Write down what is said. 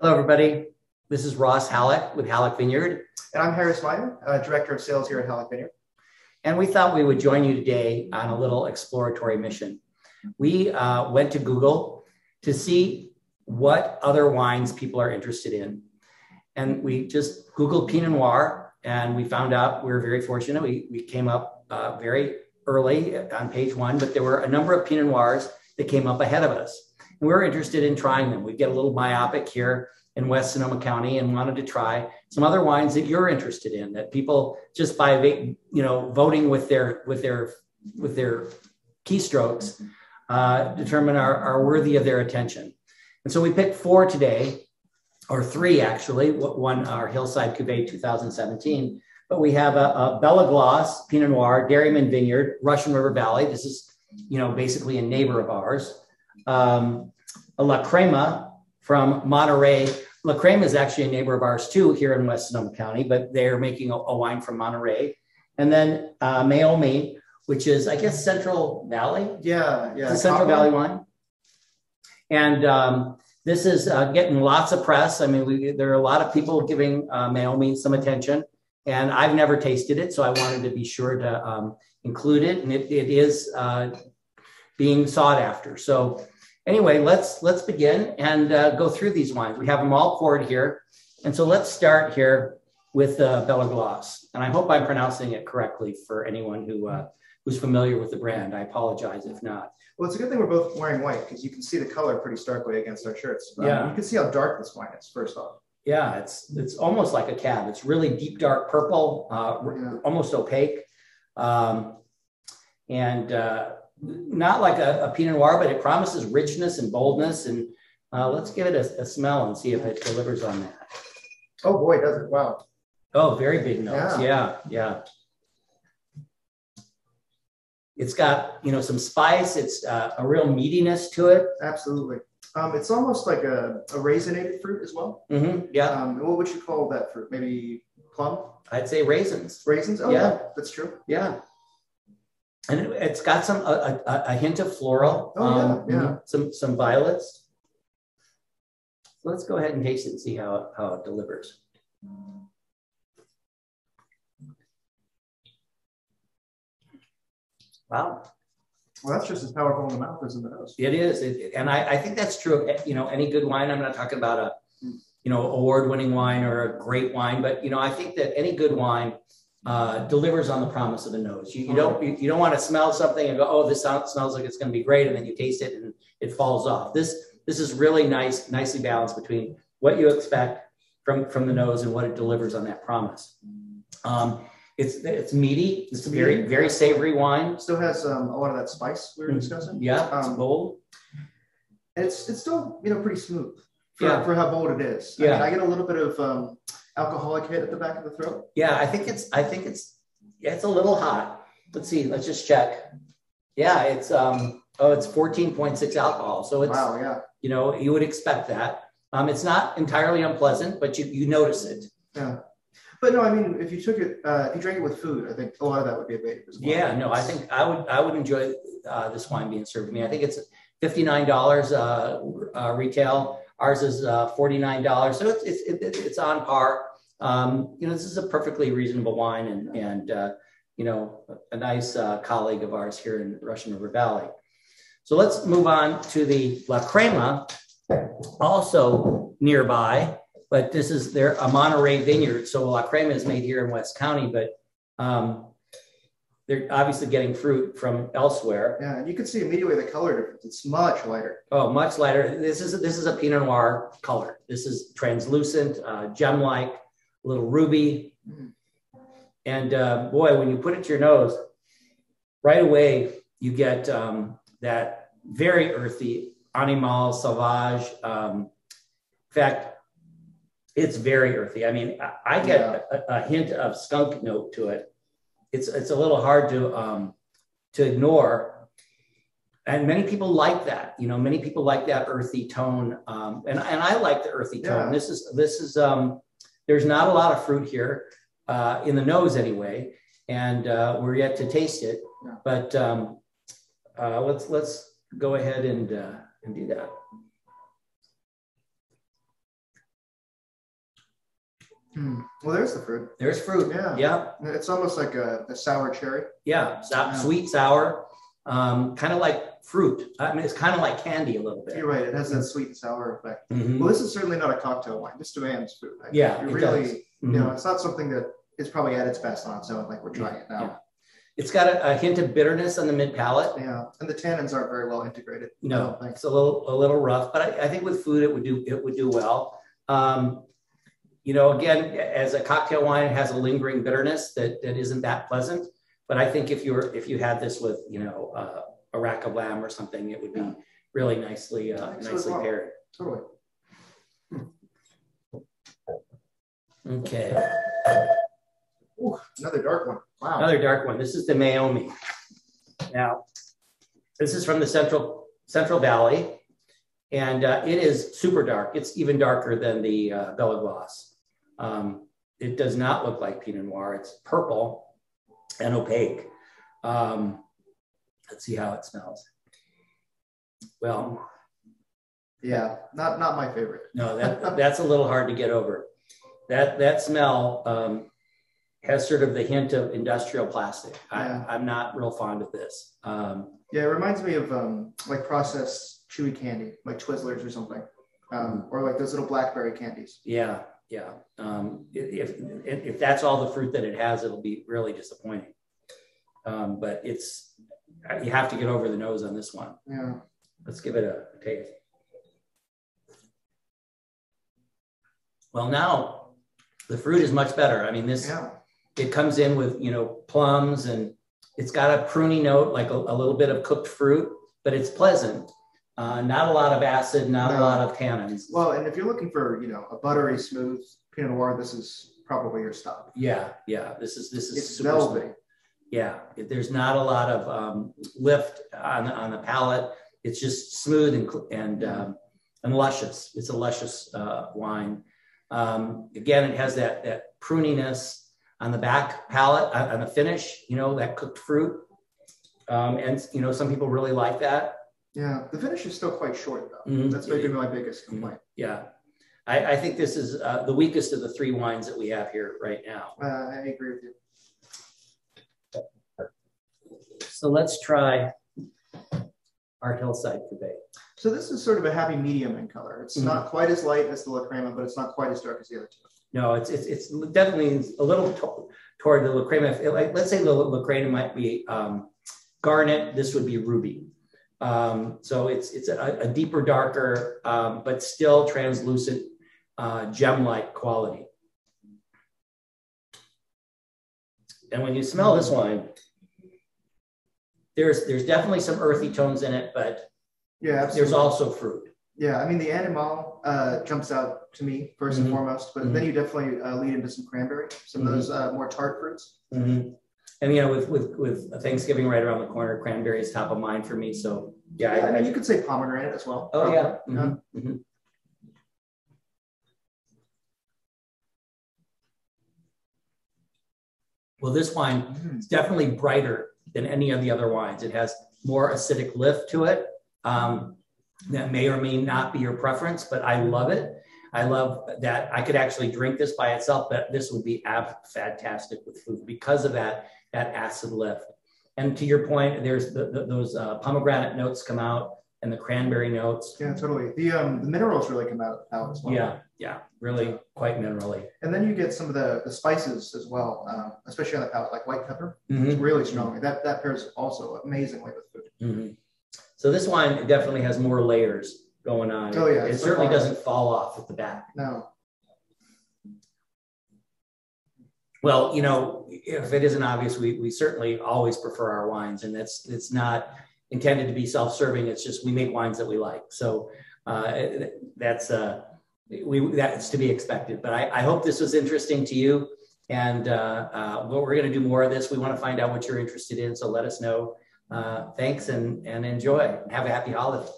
Hello, everybody. This is Ross Halleck with Halleck Vineyard. And I'm Harris Miner, Director of Sales here at Halleck Vineyard. And we thought we would join you today on a little exploratory mission. We went to Google to see what other wines people are interested in. And we just Googled Pinot Noir, and we found out we were very fortunate. We came up very early on page 1, but there were a number of Pinot Noirs that came up ahead of us. And we were interested in trying them. We get a little myopic here in West Sonoma County and wanted to try some other wines that you're interested in, that people just by voting with their keystrokes determine are worthy of their attention. And so we picked 4 today, or 3 actually. One, our Hillside Cuvee 2017, but we have a Belle Glos Pinot Noir, Halleck Vineyard, Russian River Valley. This is basically a neighbor of ours. A La Crema from Monterey. La Crema is actually a neighbor of ours too here in West Sonoma County, but they're making a wine from Monterey. And then Meiomi, which is, I guess, Central Valley. Yeah. It's a Central Valley wine. And this is getting lots of press. I mean, there are a lot of people giving Meiomi some attention, and I've never tasted it, so I wanted to be sure to include it. And it is being sought after. So anyway, let's begin and go through these wines. We have them all poured here. And so let's start here with Belle Glos. And I hope I'm pronouncing it correctly for anyone who's familiar with the brand. I apologize if not. Well, it's a good thing we're both wearing white because you can see the color pretty starkly against our shirts. Yeah. You can see how dark this wine is, first off. Yeah, it's almost like a cab. It's really deep, dark purple, almost opaque. Not like a Pinot Noir, but it promises richness and boldness. And let's give it a smell and see if it delivers on that. Oh boy, does it. Wow. Oh, very big notes. Yeah. It's got, some spice. It's a real meatiness to it. Absolutely. It's almost like a raisinated fruit as well. Mm-hmm. Yeah. What would you call that fruit? Maybe plum? I'd say raisins. Raisins? Oh, yeah. That's true. Yeah. And it's got a hint of floral. Yeah. Some violets. So let's go ahead and taste it and see how it delivers. Wow. Well, that's just as powerful in the mouth as in the nose. It is. And I think that's true of, any good wine. I'm not talking about a, award-winning wine or a great wine, but, I think that any good wine delivers on the promise of the nose. You don't want to smell something and go, oh, this smells like it's going to be great, and then you taste it and it falls off. This is really nicely balanced between what you expect from the nose and what it delivers on that promise. It's meaty. It's a very savory wine. Still has a lot of that spice we were discussing. Yeah, it's bold. It's still pretty smooth for how bold it is. Yeah, I get a little bit of alcoholic hit at the back of the throat. Yeah, I think it's a little hot. Let's see. Let's just check. Yeah, it's 14.6 alcohol. So it's wow. Yeah. You would expect that. It's not entirely unpleasant, but you notice it. Yeah. But no, I mean, if you took it, if you drank it with food, I think a lot of that would be abated as well. Yeah, no, I think I would enjoy this wine being served to me. I think it's $59 retail. Ours is $49, so it's on par. This is a perfectly reasonable wine, and a nice colleague of ours here in Russian River Valley. So let's move on to the La Crema, also nearby. But they're a Monterey vineyard. So La Crema is made here in West County, but they're obviously getting fruit from elsewhere. Yeah, and you can see immediately the color difference. It's much lighter. Oh, much lighter. This is a Pinot Noir color. This is translucent, gem-like, a little ruby. Mm. And boy, when you put it to your nose, right away, you get that very earthy Animal Sauvage. In fact, it's very earthy. I mean, I get a hint of skunk note to it. It's a little hard to ignore, and many people like that. Many people like that earthy tone, and I like the earthy tone. This is there's not a lot of fruit here in the nose anyway, and we're yet to taste it. Yeah. But let's go ahead and do that. Well, there's the fruit. There's fruit. Yeah. Yeah. It's almost like a sour cherry. Yeah. Sweet, sour, kind of like fruit. I mean, it's kind of like candy a little bit. You're right. It has that sweet and sour effect. Well, this is certainly not a cocktail wine. This demands fruit. Yeah. You really, you know, it's not something that is probably at its best on its own, like we're trying it now. Yeah. It's got a hint of bitterness on the mid palate. Yeah, and the tannins aren't very well integrated. No, it's a little rough, but I think with food it would do well. You know, again, as a cocktail wine, it has a lingering bitterness that isn't that pleasant. But I think if you had this with, you know, a rack of lamb or something, it would be really nicely paired. Totally. Okay. Ooh, another dark one. Wow. Another dark one. This is the Meiomi. Now, this is from the Central Valley, and it is super dark. It's even darker than the Belle Glos. It does not look like Pinot Noir. It's purple and opaque. Let's see how it smells. Well, yeah, not my favorite. No, that's a little hard to get over. That smell has sort of the hint of industrial plastic. I'm not real fond of this. Yeah, it reminds me of like processed chewy candy, like Twizzlers or something, or like those little blackberry candies. Yeah. If that's all the fruit that it has, it'll be really disappointing. But you have to get over the nose on this one. Yeah. Let's give it a taste. Well, now the fruit is much better. I mean, it comes in with, you know, plums, and it's got a pruny note, like a little bit of cooked fruit, but it's pleasant. Not a lot of acid, not a lot of tannins. Well, and if you're looking for, you know, a buttery, smooth Pinot Noir, this is probably your stop. Yeah. This is it's super velvety. smooth. Yeah, there's not a lot of lift on the palate. It's just smooth and luscious. It's a luscious wine. Again, it has that pruniness on the back palate, on the finish, you know, that cooked fruit. And, you know, some people really like that. Yeah, the finish is still quite short, though. That's maybe my biggest complaint. Yeah. I think this is the weakest of the three wines that we have here right now. I agree with you. So let's try our Hillside Cuvee. So this is sort of a happy medium in color. It's not quite as light as the La Crema, but it's not quite as dark as the other two. No, it's definitely a little toward the La Crema. Let's say the La Crema might be garnet. This would be ruby. So it's a deeper, darker, but still translucent, gem-like quality. And when you smell this wine, there's definitely some earthy tones in it, but there's also fruit. Yeah, I mean, the animal jumps out to me first and foremost, but then you definitely lead into some cranberry, some of those more tart fruits. And you know, with Thanksgiving right around the corner, cranberry is top of mind for me. So I mean, you could say pomegranate as well. Oh yeah. Well, this wine is definitely brighter than any of the other wines. It has more acidic lift to it. That may or may not be your preference, but I love it. I love that I could actually drink this by itself, but this would be fantastic with food because of that acid lift. And to your point, there's those pomegranate notes come out and the cranberry notes. Yeah, totally. The minerals really come out as well. Yeah, really quite minerally. And then you get some of the spices as well, especially on the palate, like white pepper. It's really strong. That pairs also amazingly with food. So this wine definitely has more layers going on. Oh yeah, it certainly doesn't fall off at the back. No. Well, you know, if it isn't obvious, we certainly always prefer our wines, and it's not intended to be self-serving. It's just we make wines that we like. So that's to be expected. But I hope this was interesting to you. And we're going to do more of this. We want to find out what you're interested in. So let us know. Thanks and enjoy. Have a happy holiday.